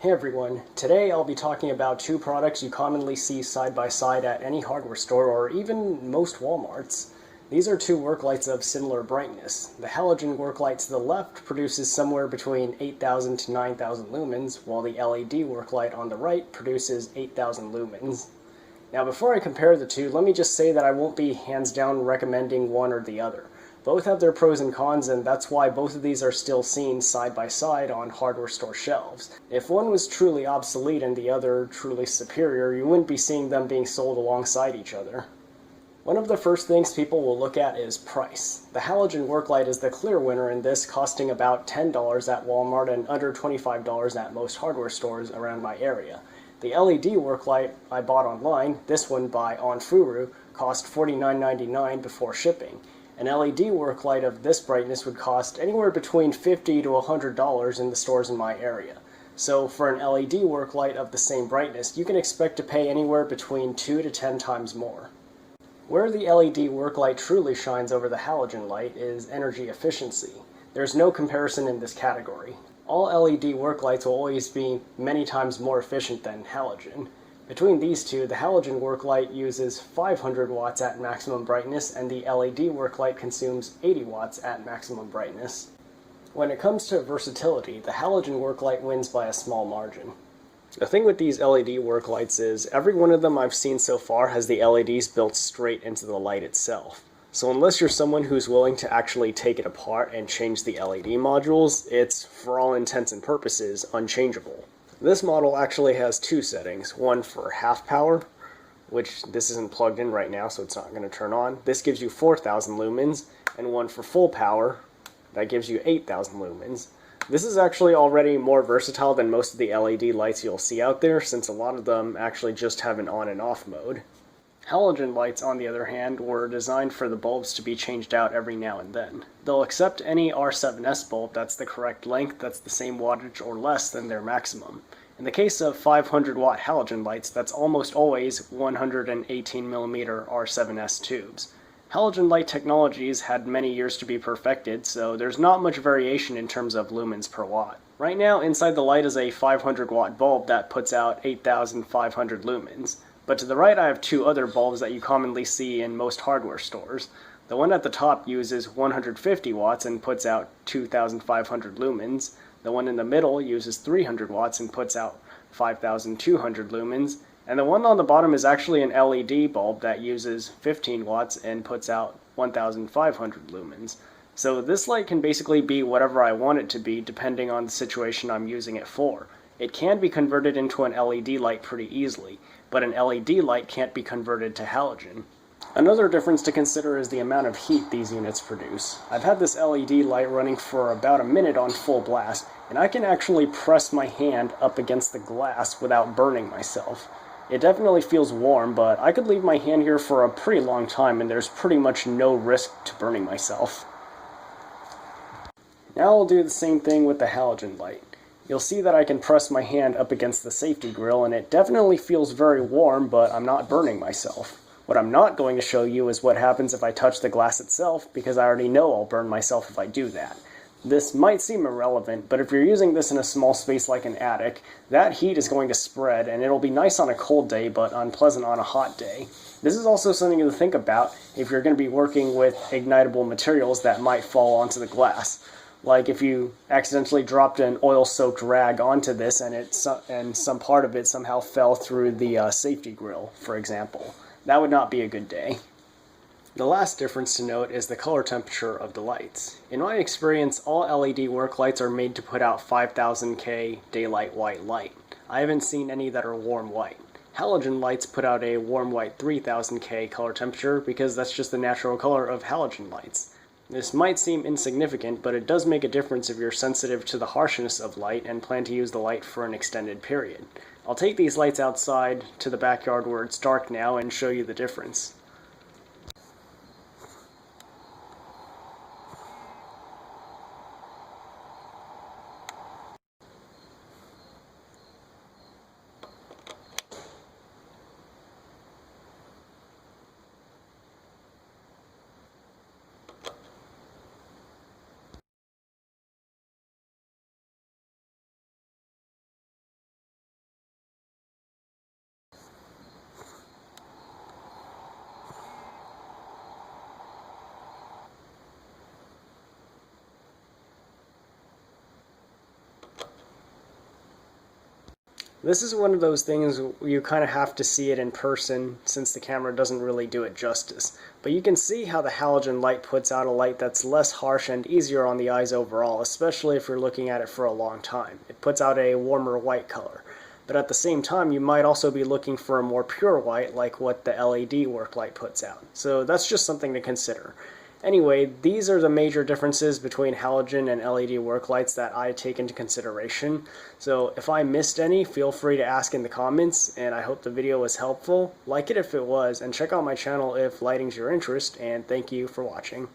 Hey everyone, today I'll be talking about two products you commonly see side by side at any hardware store or even most Walmarts. These are two work lights of similar brightness. The halogen work light to the left produces somewhere between 8,000 to 9,000 lumens, while the LED work light on the right produces 8,000 lumens. Now before I compare the two, let me just say that I won't be hands down recommending one or the other. Both have their pros and cons, and that's why both of these are still seen side by side on hardware store shelves. If one was truly obsolete and the other truly superior, you wouldn't be seeing them being sold alongside each other. One of the first things people will look at is price. The halogen work light is the clear winner in this, costing about $10 at Walmart and under $25 at most hardware stores around my area. The LED work light I bought online, this one by Onfuru, cost $49.99 before shipping. An LED work light of this brightness would cost anywhere between $50 to $100 in the stores in my area. So for an LED work light of the same brightness, you can expect to pay anywhere between 2 to 10 times more. Where the LED work light truly shines over the halogen light is energy efficiency. There's no comparison in this category. All LED work lights will always be many times more efficient than halogen. Between these two, the halogen work light uses 500 watts at maximum brightness and the LED work light consumes 80 watts at maximum brightness. When it comes to versatility, the halogen work light wins by a small margin. The thing with these LED work lights is every one of them I've seen so far has the LEDs built straight into the light itself. So unless you're someone who's willing to actually take it apart and change the LED modules, it's, for all intents and purposes, unchangeable. This model actually has two settings, one for half power, which this isn't plugged in right now so it's not going to turn on. This gives you 4,000 lumens, and one for full power, that gives you 8,000 lumens. This is actually already more versatile than most of the LED lights you'll see out there, since a lot of them actually just have an on and off mode. Halogen lights, on the other hand, were designed for the bulbs to be changed out every now and then. They'll accept any R7S bulb that's the correct length, that's the same wattage or less than their maximum. In the case of 500 watt halogen lights, that's almost always 118mm R7S tubes. Halogen light technologies had many years to be perfected, so there's not much variation in terms of lumens per watt. Right now, inside the light is a 500 watt bulb that puts out 8,500 lumens. But to the right I have two other bulbs that you commonly see in most hardware stores. The one at the top uses 150 watts and puts out 2,500 lumens. The one in the middle uses 300 watts and puts out 5,200 lumens. And the one on the bottom is actually an LED bulb that uses 15 watts and puts out 1,500 lumens. So this light can basically be whatever I want it to be depending on the situation I'm using it for. It can be converted into an LED light pretty easily, but an LED light can't be converted to halogen. Another difference to consider is the amount of heat these units produce. I've had this LED light running for about a minute on full blast, and I can actually press my hand up against the glass without burning myself. It definitely feels warm, but I could leave my hand here for a pretty long time and there's pretty much no risk to burning myself. Now I'll do the same thing with the halogen light. You'll see that I can press my hand up against the safety grill and it definitely feels very warm, but I'm not burning myself. What I'm not going to show you is what happens if I touch the glass itself, because I already know I'll burn myself if I do that. This might seem irrelevant, but if you're using this in a small space like an attic, that heat is going to spread and it'll be nice on a cold day but unpleasant on a hot day. This is also something to think about if you're going to be working with ignitable materials that might fall onto the glass. Like if you accidentally dropped an oil-soaked rag onto this and some part of it somehow fell through the safety grill, for example. That would not be a good day. The last difference to note is the color temperature of the lights. In my experience, all LED work lights are made to put out 5000K daylight white light. I haven't seen any that are warm white. Halogen lights put out a warm white 3000K color temperature because that's just the natural color of halogen lights. This might seem insignificant, but it does make a difference if you're sensitive to the harshness of light and plan to use the light for an extended period. I'll take these lights outside to the backyard where it's dark now and show you the difference. This is one of those things you kind of have to see it in person since the camera doesn't really do it justice. But you can see how the halogen light puts out a light that's less harsh and easier on the eyes overall, especially if you're looking at it for a long time. It puts out a warmer white color. But at the same time, you might also be looking for a more pure white like what the LED work light puts out. So that's just something to consider. Anyway, these are the major differences between halogen and LED work lights that I take into consideration. So if I missed any, feel free to ask in the comments, and I hope the video was helpful. Like it if it was, and check out my channel if lighting's your interest, and thank you for watching.